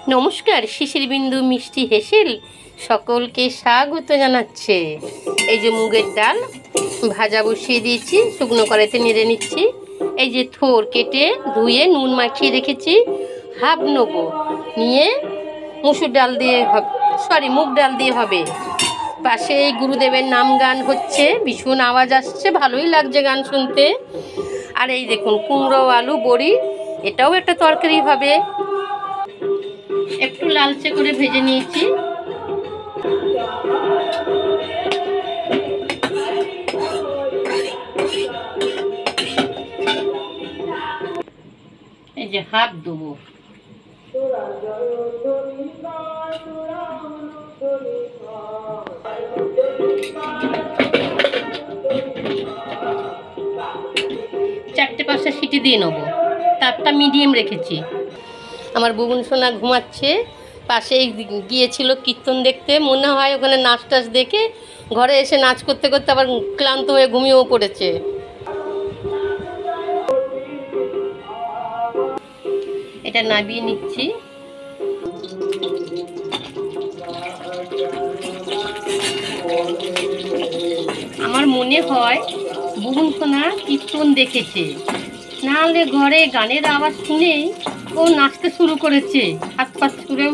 নমস্কার, শিশির বিন্দু মিষ্টি হেসেল সকলকে স্বাগত জানাচ্ছে। এই যে মুগের ডাল ভাজা বসিয়ে দিয়েছি, শুকনো কড়াইতে নেড়ে নিচ্ছি। এই যে থোর কেটে ধুয়ে নুন মাখিয়ে রেখেছি, হাফ নেবো, নিয়ে মুসুর ডাল দিয়ে মুগ ডাল দিয়ে হবে। পাশে এই গুরুদেবের নাম গান হচ্ছে, ভীষণ আওয়াজ আসছে, ভালোই লাগছে গান শুনতে। আর এই দেখুন কুমড়ো আলু বড়ি, এটাও একটা তরকারি হবে। একটু লালচে করে ভেজে নিয়েছি। এই যে হাফ দেবো। চারটে পাঁচটা সিটি দিয়ে নেবো, তাপটা মিডিয়াম রেখেছি। আমার বুবুন সোনা ঘুমাচ্ছে, পাশেই গিয়েছিল কীর্তন দেখতে, মনে হয় ওখানে নাচ টাচ দেখে ঘরে এসে নাচ করতে করতে আবার ক্লান্ত হয়ে ঘুমিয়েও পড়েছে। এটা নামিয়ে নিচ্ছি। আমার মনে হয় বুবুন সোনা কীর্তন দেখেছে, নাহলে ঘরে গানের আওয়াজ শুনেই ও নাচতে শুরু করেছে। হাত পাত ছুঁড়েও,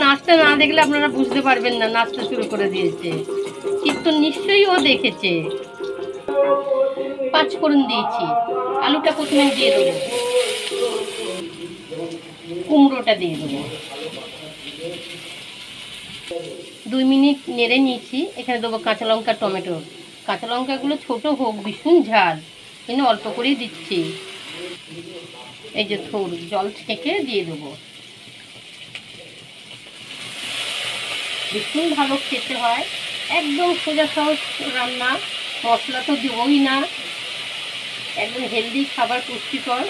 নাচটা না দেখলে আপনারা বুঝতে পারবেন না, নাচতে শুরু করে দিয়েছে। কীর্তন নিশ্চয়ই ও দেখেছে। 5 ফোড়ন দিয়েছি। আলুটা প্রথমে দিয়ে দেবো, কুমড়োটা দিয়ে দেবো। 2 মিনিট নেড়ে নিয়েছি। এখানে দেবো কাঁচা লঙ্কা, টমেটো। কাঁচা লঙ্কাগুলো ছোটো হোক, ভীষণ ঝাল, কিন্তু অল্প করেই দিচ্ছি। এই যে থোর জল ছেঁকে দিয়ে দেবো। ভীষণ ভালো খেতে হয়, একদম সোজা সহজ রান্না, মশলা তো দেবই না, একদম হেলদি খাবার, পুষ্টিকর।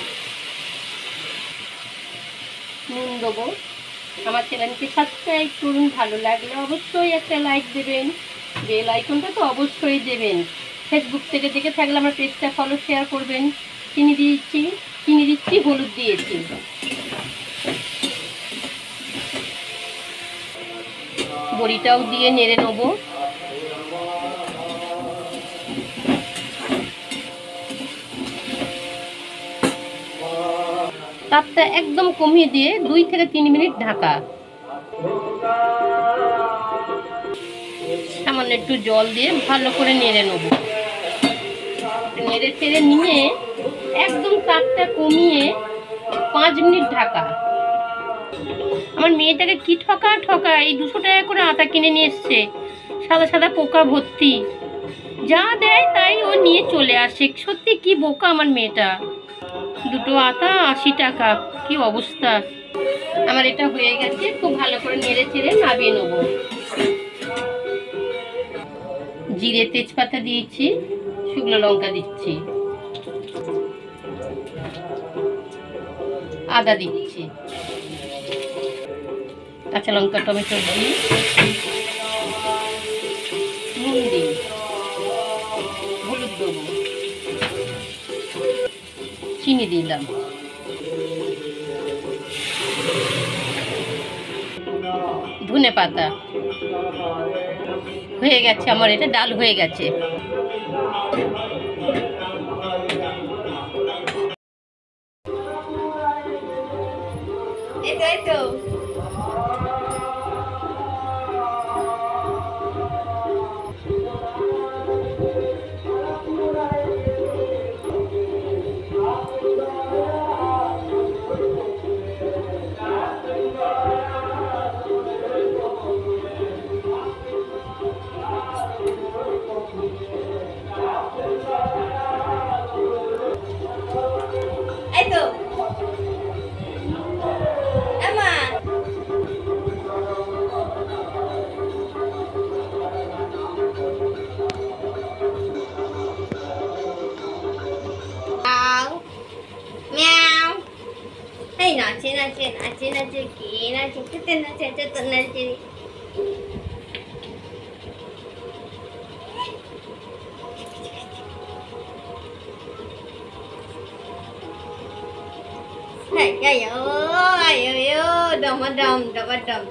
নুন দেবো। আমার চ্যানেলকে সাবস্ক্রাইব করুন, ভালো লাগলে অবশ্যই একটা লাইক দেবেন, বেল আইকনটা তো অবশ্যই দেবেন। ফেসবুক থেকে দেখে থাকলে আমার পেজটা ফলো শেয়ার করবেন। চিনি দিচ্ছি, হলুদ দিয়েছি। বড়িটাও দিয়ে নেড়ে নেবো। তাপটা একদম কমিয়ে দিয়ে 2 থেকে 3 মিনিট ঢাকা। সামান্য একটু জল দিয়ে ভালো করে নেড়ে নেবো। নেড়ে চেড়ে নিয়ে একদম তাপটা কমিয়ে 5 মিনিট ঢাকা। আমার মেয়েটাকে কি ঠকা এই 200 টাকা করে আটা কিনে নিয়ে এসছে, সাদা সাদা পোকা ভর্তি, যা দেয় তাই ও নিয়ে চলে আসে। সত্যি কি বোকা আমার মেয়েটা। 2টো আটা 80 টাকা, কি অবস্থা। আমার এটা হয়ে গেছে, খুব ভালো করে নেড়ে চেড়ে নামিয়ে নেব। জিরে তেজপাতা দিয়েছি, শুকনো লঙ্কা দিচ্ছি, আদা দিচ্ছি, কাঁচা লঙ্কা, টমেটো দিই, নুন দিই, হলুদ দেবো, চিনি দিলাম। ধনে পাতা। হয়ে গেছে আমার এটা, ডাল হয়ে গেছে। এটাই তো নাচে নাচে নাচে নাচে কে নাচে, খেতে নাচে, তো নাচে। Ayo, ayo, ayo, udah ডামাডাম ডামাডাম।